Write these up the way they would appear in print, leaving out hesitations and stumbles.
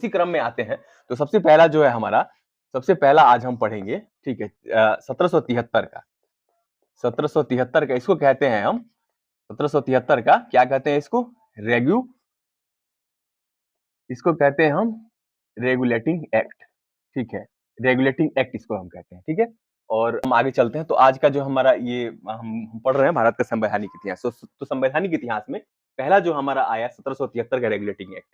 इसी क्रम में आते हैं तो सबसे पहला जो है हमारा, सबसे पहला आज हम पढ़ेंगे, ठीक है, 1773 का, 1773 का इसको कहते हैं हम, 1773 का क्या कहते हैं इसको, रेग्यू, इसको कहते हैं हम रेगुलेटिंग एक्ट, ठीक है, रेगुलेटिंग एक्ट इसको हम कहते हैं, ठीक है। और हम आगे चलते हैं, तो आज का जो हमारा ये हम पढ़ रहे हैं भारत का संवैधानिक इतिहास, तो संवैधानिक इतिहास में पहला जो हमारा आया 1773 का रेगुलेटिंग एक्ट।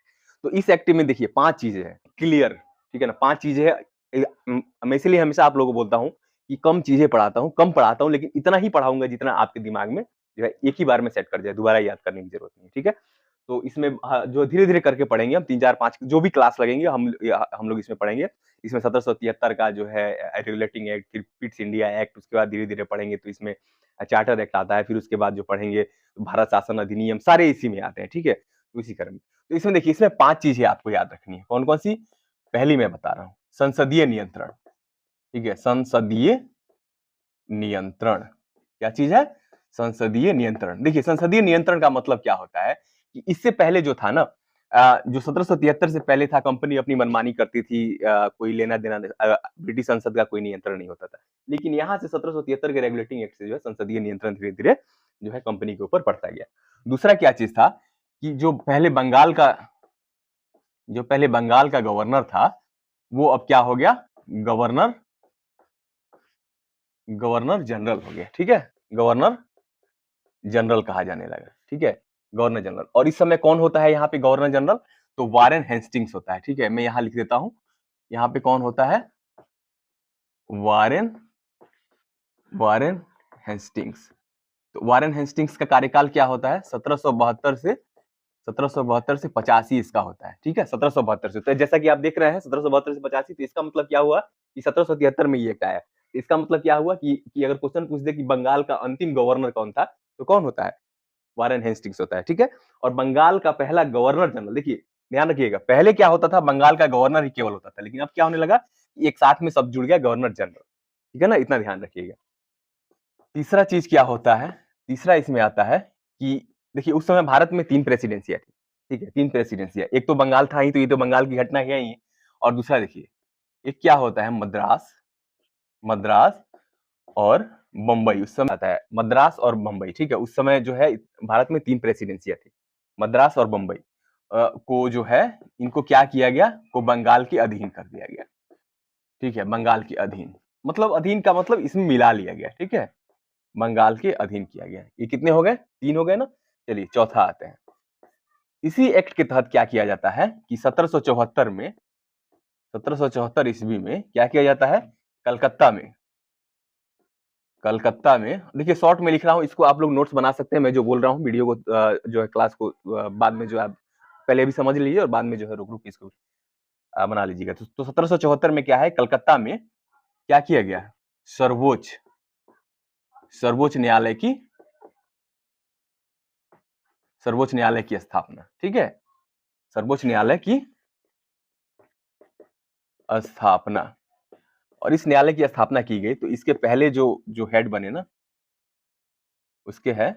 तो इस एक्ट में देखिए 5 चीजें हैं, क्लियर, ठीक है ना, 5 चीजें है। मैं इसलिए हमेशा आप लोगों को बोलता हूँ कि कम चीजें पढ़ाता हूँ, कम पढ़ाता हूँ, लेकिन इतना ही पढ़ाऊंगा जितना आपके दिमाग में जो है एक ही बार में सेट कर जाए, दोबारा याद करने की जरूरत नहीं, ठीक है। तो इसमें जो धीरे-धीरे करके पढ़ेंगे हम, 3, 4, 5 जो भी क्लास लगेंगे हम लोग इसमें पढ़ेंगे। इसमें 1773 का जो है रेगुलेटिंग एक्ट, फिर पिट्स इंडिया एक्ट, उसके बाद धीरे-धीरे पढ़ेंगे तो इसमें चार्टर एक्ट आता है, फिर उसके बाद जो पढ़ेंगे भारत शासन अधिनियम, सारे इसी में आते हैं, ठीक है। तो इसी क्रम में, तो इसमें देखिए इसमें 5 चीजें आपको याद रखनी है। कौन-कौन सी? पहली मैं बता रहा हूँ, संसदीय नियंत्रण, ठीक है, संसदीय नियंत्रण। क्या चीज है? संसदीय नियंत्रण। देखिए संसदीय नियंत्रण का मतलब क्या होता है कि इससे पहले जो था ना, जो 1773 से पहले था, कंपनी अपनी मनमानी करती थी, कोई लेना देना ब्रिटिश संसद का कोई नियंत्रण नहीं होता था। लेकिन यहाँ से 1773 के रेगुलेटिंग एक्ट से जो है संसदीय नियंत्रण धीरे धीरे जो है कंपनी के ऊपर पड़ता गया। दूसरा क्या चीज था कि जो पहले बंगाल का गवर्नर था, वो अब क्या हो गया, गवर्नर जनरल हो गया, ठीक है, गवर्नर जनरल कहा जाने लगा, ठीक है, गवर्नर जनरल। और इस समय कौन होता है यहाँ पे गवर्नर जनरल? तो वारेन हेस्टिंग्स होता है, ठीक है, मैं यहाँ लिख देता हूं, यहाँ पे कौन होता है? Warren Hastings. तो वारेन हेस्टिंग्स का कार्यकाल क्या होता है? 1772 से 85 इसका होता है, ठीक है, 1772 से। तो जैसा कि आप देख रहे हैं 1772 से 85, तो इसका मतलब क्या हुआ कि 1773 में ये एक्ट आया। इसका मतलब क्या हुआ कि अगर क्वेश्चन पूछ दे कि बंगाल का अंतिम गवर्नर कौन था, तो कौन होता है? वारेन हेस्टिंग्स होता है, ठीक है। और बंगाल का पहला गवर्नर जनरल, देखिए ध्यान रखिएगा, पहले क्या होता था, बंगाल का गवर्नर ही केवल होता था, लेकिन अब क्या होने लगा, एक साथ में सब जुड़ गया, गवर्नर जनरल, ठीक है ना, इतना ध्यान रखिएगा। तीसरा चीज क्या होता है? तीसरा इसमें आता है कि देखिए उस समय भारत में 3 प्रेसिडेंसियां थी, ठीक है, 3 प्रेसिडेंसियां, एक तो बंगाल था ही, तो ये तो बंगाल की घटना है ही। और दूसरा देखिए एक क्या होता है, मद्रास और बंबई, उस समय आता है मद्रास और बंबई, ठीक है। उस समय जो है भारत में 3 प्रेसिडेंसियां थी, मद्रास और बंबई को जो है इनको क्या किया गया, को बंगाल के अधीन कर दिया गया, ठीक है, बंगाल के अधीन, मतलब अधीन का मतलब इसमें मिला लिया गया, ठीक है, बंगाल के अधीन किया गया। ये कितने हो गए? 3 हो गए ना। चलिए चौथा आते हैं। इसी एक्ट के तहत क्या किया जाता है कि 1774 ईस्वी में क्या किया जाता है, कलकत्ता में देखिए शॉर्ट में लिख रहा हूँ, इसको आप लोग नोट्स बना सकते हैं, मैं जो बोल रहा हूँ वीडियो को जो है क्लास को बाद में जो है पहले भी समझ लीजिए और बाद में जो है रुक रुक इसको बना लीजिएगा। तो 1774 में क्या है, कलकत्ता में क्या किया गया, सर्वोच्च न्यायालय की स्थापना, ठीक है, सर्वोच्च न्यायालय की स्थापना। और इस न्यायालय की स्थापना की गई, तो इसके पहले जो हेड बने ना, उसके है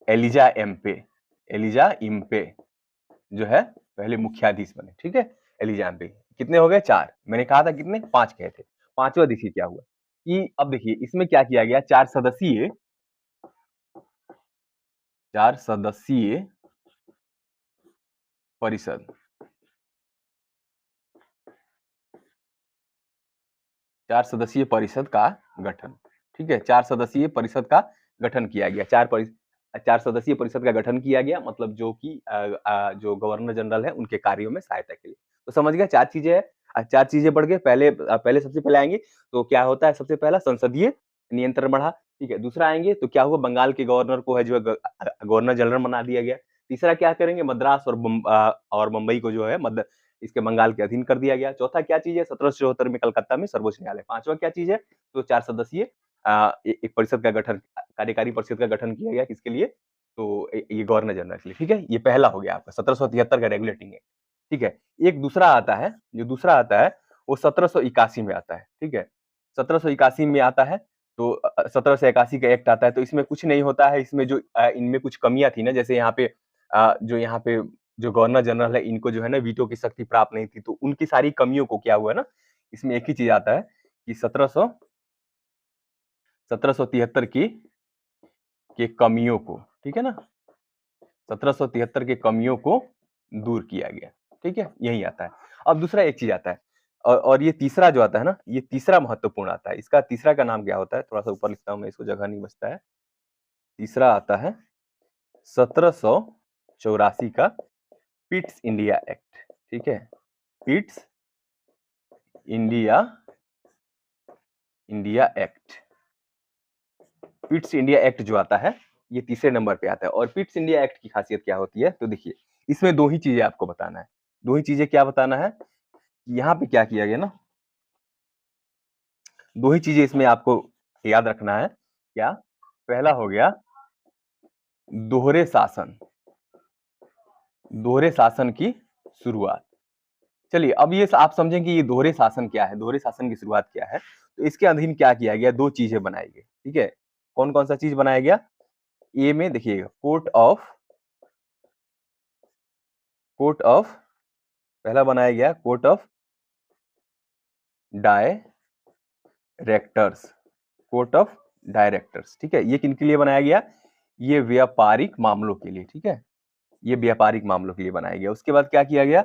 एलिजा इम्पे जो है पहले मुख्याधीश बने, ठीक है, एलिजा इम्पे। कितने हो गए? 4। मैंने कहा था कितने, 5 कहे थे। पांचवा देखिए क्या हुआ कि अब देखिए इसमें क्या किया गया, 4 सदस्यीय परिषद, 4 सदस्यीय परिषद का गठन, ठीक है, 4 सदस्यीय परिषद का गठन किया गया। 4 सदस्यीय परिषद का गठन किया गया, मतलब जो कि जो गवर्नर जनरल है उनके कार्यों में सहायता के लिए। तो समझ गया 4 चीजें है, 4 चीजें बढ़ गए। पहले सबसे पहले आएंगे तो क्या होता है, सबसे पहला संसदीय नियंत्रण बढ़ा, ठीक है। दूसरा आएंगे तो क्या हुआ, बंगाल के गवर्नर को है जो गवर्नर जनरल बना दिया गया। तीसरा क्या करेंगे, मद्रास और मुंबई को जो है इसके बंगाल के अधीन कर दिया गया। चौथा क्या चीज है, 1774 में कलकत्ता में सर्वोच्च न्यायालय। पांचवा क्या चीज है, तो 4 सदस्यीय एक परिषद का गठन, कार्यकारी परिषद का गठन किया गया, किसके लिए, तो ये गवर्नर जनरल के लिए, ठीक है। ये पहला हो गया आपका 1773 का रेगुलेटिंग एक्ट, ठीक है। एक दूसरा आता है, जो दूसरा आता है वो 1781 में आता है, ठीक है, 1781 में आता है। तो 1781 का एक्ट आता है, तो इसमें कुछ नहीं होता है, इसमें जो इनमें कुछ कमियां थी ना, जैसे यहाँ पे जो यहाँ पे जो गवर्नर जनरल है इनको जो है ना वीटो की शक्ति प्राप्त नहीं थी, तो उनकी सारी कमियों को क्या हुआ ना, इसमें एक ही चीज आता है कि 1773 के कमियों को, ठीक है ना, 1773 के कमियों को दूर किया गया, ठीक है, यही आता है। अब दूसरा एक चीज आता है, और ये तीसरा जो आता है ना, ये तीसरा महत्वपूर्ण आता है। इसका तीसरा का नाम क्या होता है, थोड़ा सा ऊपर लिखता हूं मैं, इसको जगह नहीं बचता है। तीसरा आता है 1784 का पिट्स इंडिया एक्ट, ठीक है, Pitt's India act. Pitt's India act जो आता है ये तीसरे नंबर पे आता है। और पिट्स इंडिया एक्ट की खासियत क्या होती है, तो देखिए इसमें दो ही चीजें आपको बताना है। दो ही चीजें क्या बताना है, यहाँ पे क्या किया गया ना, दो ही चीजें इसमें आपको याद रखना है। क्या? पहला हो गया दोहरे शासन, दोहरे शासन की शुरुआत। चलिए अब ये आप समझें कि ये दोहरे शासन क्या है, दोहरे शासन की शुरुआत क्या है। तो इसके अधीन क्या किया गया, दो चीजें बनाई गई, ठीक है। कौन कौन सा चीज बनाया गया, ए में देखिएगा कोर्ट ऑफ पहला बनाया गया court of directors, court of directors, ठीक है। ये किनके लिए बनाया गया, ये व्यापारिक मामलों के लिए, ठीक है, ये व्यापारिक मामलों के लिए बनाया गया। उसके बाद क्या किया गया,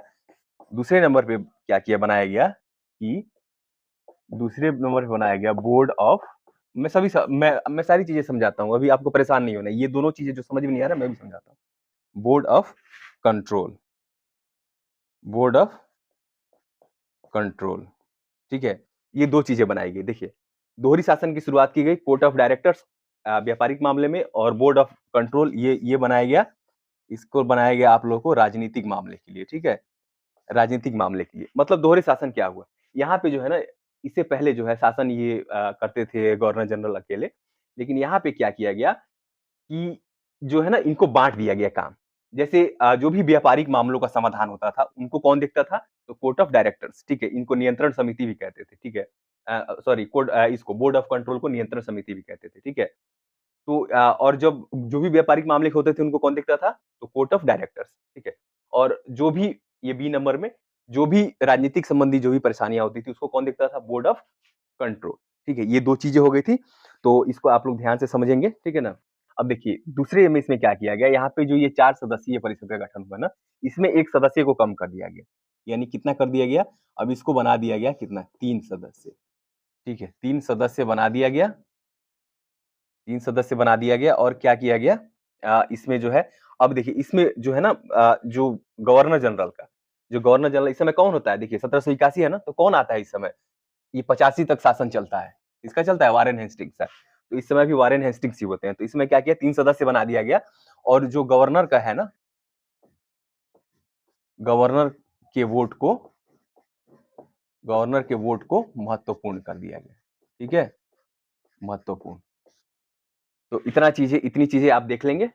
दूसरे नंबर पे क्या किया, बनाया गया कि दूसरे नंबर पे बनाया गया बोर्ड ऑफ, मैं सारी चीजें समझाता हूँ, अभी आपको परेशान नहीं होना, ये दोनों चीजें जो समझ में नहीं आ रहा मैं भी समझाता हूँ। Board of control, board of control, ठीक है, ये दो चीजें बनाई गई। देखिए दोहरी शासन की शुरुआत की गई, कोर्ट ऑफ डायरेक्टर्स व्यापारिक मामले में, और बोर्ड ऑफ कंट्रोल ये बनाया गया, इसको बनाया गया आप लोगों को राजनीतिक मामले के लिए, ठीक है, राजनीतिक मामले के लिए। मतलब दोहरे शासन क्या हुआ, यहाँ पे जो है ना, इससे पहले जो है शासन ये करते थे गवर्नर जनरल अकेले, लेकिन यहाँ पे क्या किया गया कि जो है ना इनको बांट दिया गया काम। जैसे जो भी व्यापारिक मामलों का समाधान होता था उनको कौन देखता था, तो कोर्ट ऑफ डायरेक्टर्स, ठीक है, इनको नियंत्रण समिति भी कहते थे, ठीक है, सॉरी इसको बोर्ड ऑफ कंट्रोल को नियंत्रण समिति भी कहते थे, ठीक है। तो और जब जो भी व्यापारिक मामले होते थे उनको कौन देखता था, तो कोर्ट ऑफ डायरेक्टर्स, ठीक है। और जो भी ये बी नंबर में जो भी राजनीतिक संबंधी जो भी परेशानियां होती थी उसको कौन देखता था, बोर्ड ऑफ कंट्रोल, ठीक है। ये दो चीजें हो गई थी, तो इसको आप लोग ध्यान से समझेंगे, ठीक है ना। अब देखिए दूसरे में इसमें क्या किया गया, यहाँ पे जो ये 4 सदस्यीय परिषद का गठन हुआ ना, इसमें एक सदस्य को कम कर दिया गया, यानी कितना कर दिया गया, अब इसको बना दिया गया कितना, 3 सदस्य, ठीक है, 3 सदस्य बना दिया गया, 3 सदस्य बना दिया गया। और क्या किया गया, इसमें जो है, अब देखिए इसमें जो है ना, जो गवर्नर जनरल का, जो गवर्नर जनरल इस समय कौन होता है, देखिए 1781 है ना, तो कौन आता है इस समय, ये 85 तक शासन चलता है, इसका चलता है वारेन हेस्टिंग्स का, तो इस समय भी वारेन हेस्टिंग्स ही होते हैं। तो इसमें क्या किया, 3 सदस्य बना दिया गया, और जो गवर्नर का है ना, गवर्नर के वोट को गवर्नर के वोट को महत्वपूर्ण कर दिया गया, ठीक है, महत्वपूर्ण। तो इतनी चीजें आप देख लेंगे।